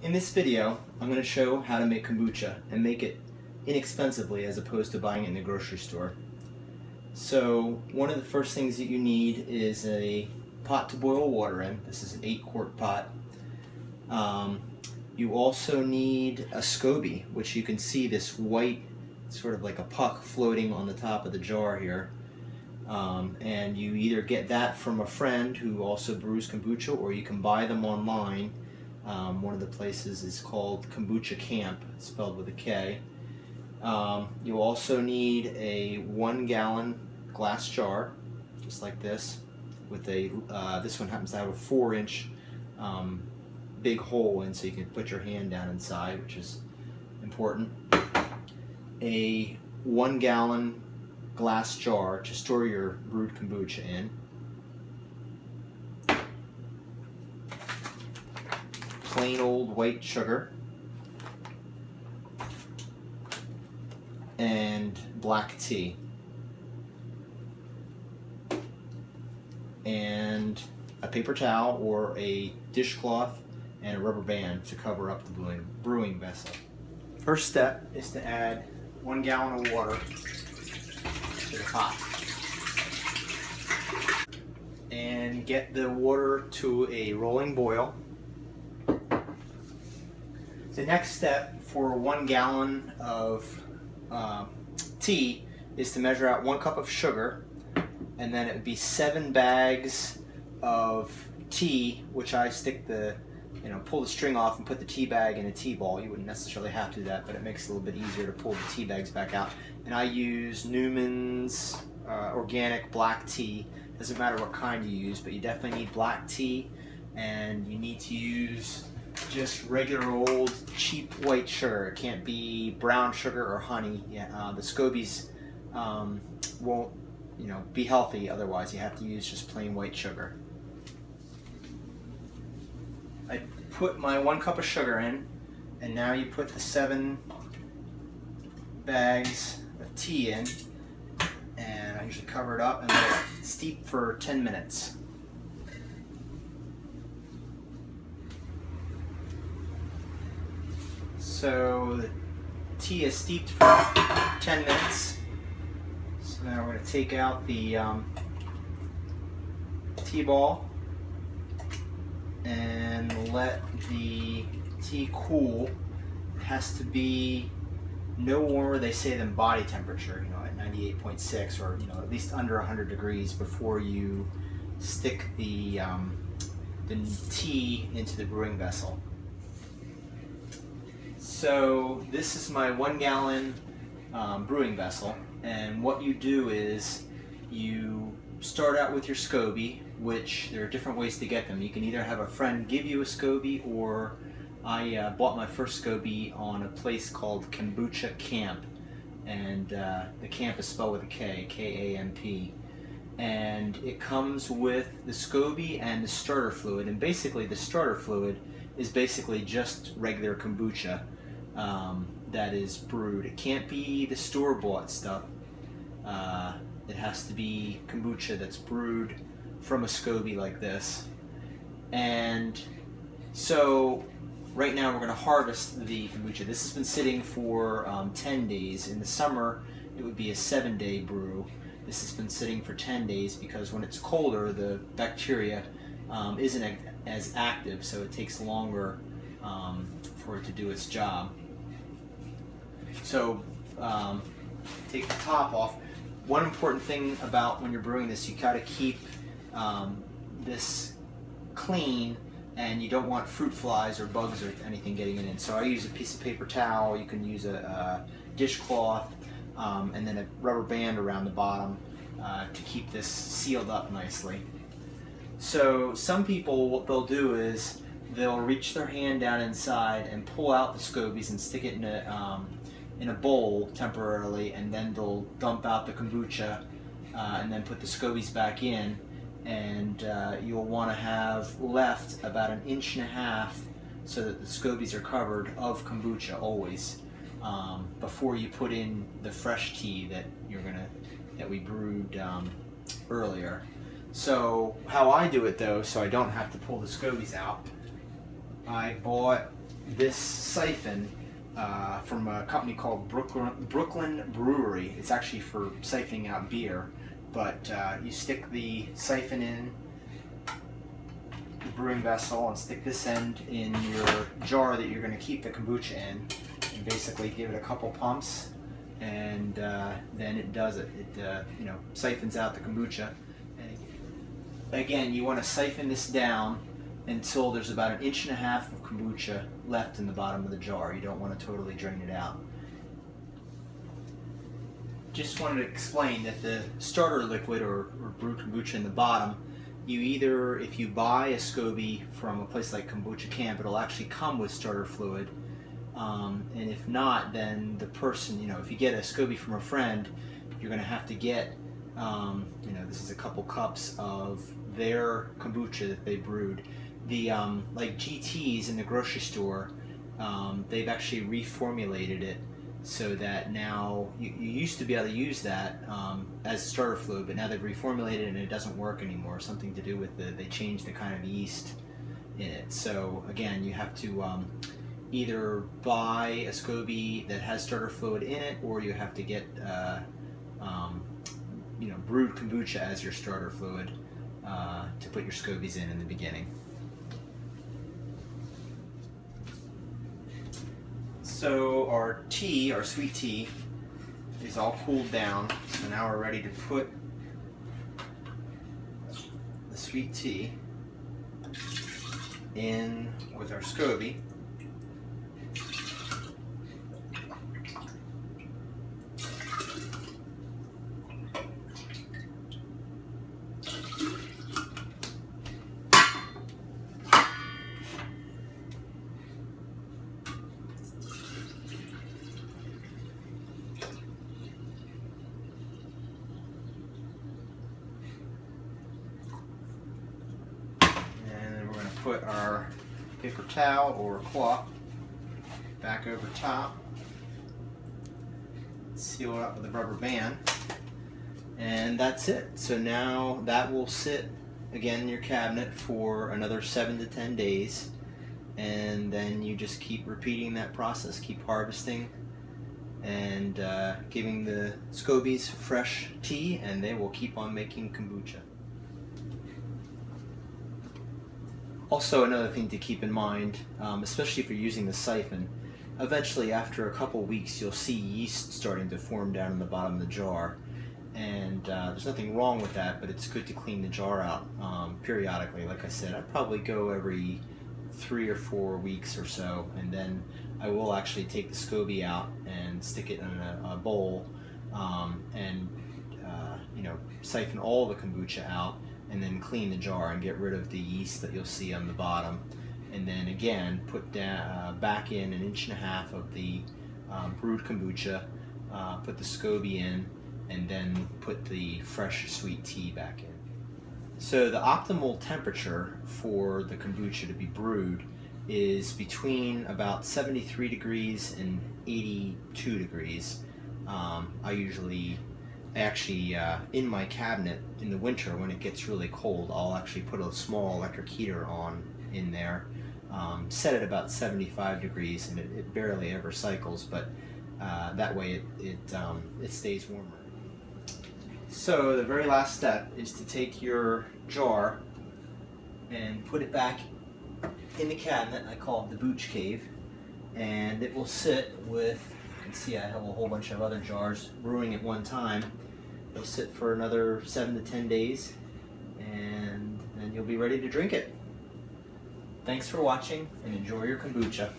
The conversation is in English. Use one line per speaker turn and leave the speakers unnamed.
In this video, I'm going to show how to make kombucha and make it inexpensively as opposed to buying it in the grocery store. So one of the first things that you need is a pot to boil water in. This is an 8-quart pot. You also need a Scoby, which you can see this white, sort of like a puck floating on the top of the jar here. And you either get that from a friend who also brews kombucha, or you can buy them online. One of the places is called Kombucha Camp, spelled with a K. You also need a 1-gallon glass jar, just like this, with a this one happens to have a 4-inch big hole in, so you can put your hand down inside, which is important. A 1-gallon glass jar to store your brewed kombucha in. Plain old white sugar. And black tea. And a paper towel or a dishcloth and a rubber band to cover up the brewing vessel. First step is to add 1 gallon of water to the pot. And get the water to a rolling boil. The next step for 1 gallon of tea is to measure out 1 cup of sugar, and then it would be 7 bags of tea, which I stick the, pull the string off and put the tea bag in a tea ball. You wouldn't necessarily have to do that, but it makes it a little bit easier to pull the tea bags back out. And I use Newman's organic black tea. Doesn't matter what kind you use, but you definitely need black tea, and you need to use just regular old cheap white sugar. It can't be brown sugar or honey. The Scobies won't be healthy otherwise. You have to use just plain white sugar. I put my 1 cup of sugar in, and now you put the 7 bags of tea in, and I usually cover it up and let it steep for 10 minutes. So the tea is steeped for 10 minutes. So now we're going to take out the tea ball and let the tea cool. It has to be no warmer, they say, than body temperature, at 98.6, or at least under 100 degrees before you stick the tea into the brewing vessel. So this is my 1 gallon brewing vessel, and what you do is you start out with your Scoby, which there are different ways to get them. You can either have a friend give you a Scoby, or I bought my first Scoby on a place called Kombucha Camp, and the camp is spelled with a K, K-A-M-P. And it comes with the Scoby and the starter fluid, and basically the starter fluid is basically just regular kombucha that is brewed. It can't be the store-bought stuff. It has to be kombucha that's brewed from a Scoby like this. And so right now we're going to harvest the kombucha. This has been sitting for 10 days. In the summer it would be a 7-day brew. This has been sitting for 10 days because when it's colder, the bacteria isn't as active, so it takes longer for it to do its job. So take the top off. One important thing about when you're brewing this, you got to keep this clean, and you don't want fruit flies or bugs or anything getting in. So I use a piece of paper towel. You can use a dishcloth and then a rubber band around the bottom to keep this sealed up nicely. So some people, what they'll do is they'll reach their hand down inside and pull out the Scobies and stick it in a bowl temporarily, and then they'll dump out the kombucha and then put the Scobies back in, and you'll want to have left about 1.5 inches so that the Scobies are covered of kombucha always before you put in the fresh tea that we brewed earlier. So how I do it though, so I don't have to pull the Scobies out, I bought this siphon from a company called Brooklyn Brewery. It's actually for siphoning out beer, but you stick the siphon in the brewing vessel and stick this end in your jar that you're going to keep the kombucha in, and basically give it a couple pumps, and then it does it. It siphons out the kombucha. And again, you want to siphon this down until there's about 1.5 inches of kombucha left in the bottom of the jar. You don't want to totally drain it out. Just wanted to explain that the starter liquid or brewed kombucha in the bottom, you either, if you buy a Scoby from a place like Kombucha Camp, it'll actually come with starter fluid. And if not, then the person, if you get a Scoby from a friend, you're going to have to get, this is a couple cups of their kombucha that they brewed. The like GTs in the grocery store, they've actually reformulated it so that now you used to be able to use that as starter fluid, but now they've reformulated it and it doesn't work anymore. Something to do with they changed the kind of yeast in it. So again, you have to either buy a Scoby that has starter fluid in it, or you have to get brewed kombucha as your starter fluid to put your Scobies in the beginning. So our tea, our sweet tea, is all cooled down. So now we're ready to put the sweet tea in with our Scoby. Put our paper towel or cloth back over top, seal it up with a rubber band, and that's it. So now that will sit again in your cabinet for another 7 to 10 days, and then you just keep repeating that process, keep harvesting and giving the Scobies fresh tea, and they will keep on making kombucha. Also, another thing to keep in mind, especially if you're using the siphon, eventually after a couple weeks you'll see yeast starting to form down in the bottom of the jar, and there's nothing wrong with that, but it's good to clean the jar out periodically. Like I said, I'd probably go every 3 or 4 weeks or so, and then I will actually take the Scoby out and stick it in a bowl and siphon all the kombucha out, and then clean the jar and get rid of the yeast that you'll see on the bottom, and then again put back in 1.5 inches of the brewed kombucha, put the Scoby in, and then put the fresh sweet tea back in. So the optimal temperature for the kombucha to be brewed is between about 73 degrees and 82 degrees. In my cabinet in the winter when it gets really cold, I'll actually put a small electric heater on in there, set it about 75 degrees, and it barely ever cycles, but that way it stays warmer. So the very last step is to take your jar and put it back in the cabinet. I call it the booch cave, and it will sit with, you can see I have a whole bunch of other jars brewing at one time. It'll sit for another 7 to 10 days, and then you'll be ready to drink it. Thanks for watching, and enjoy your kombucha.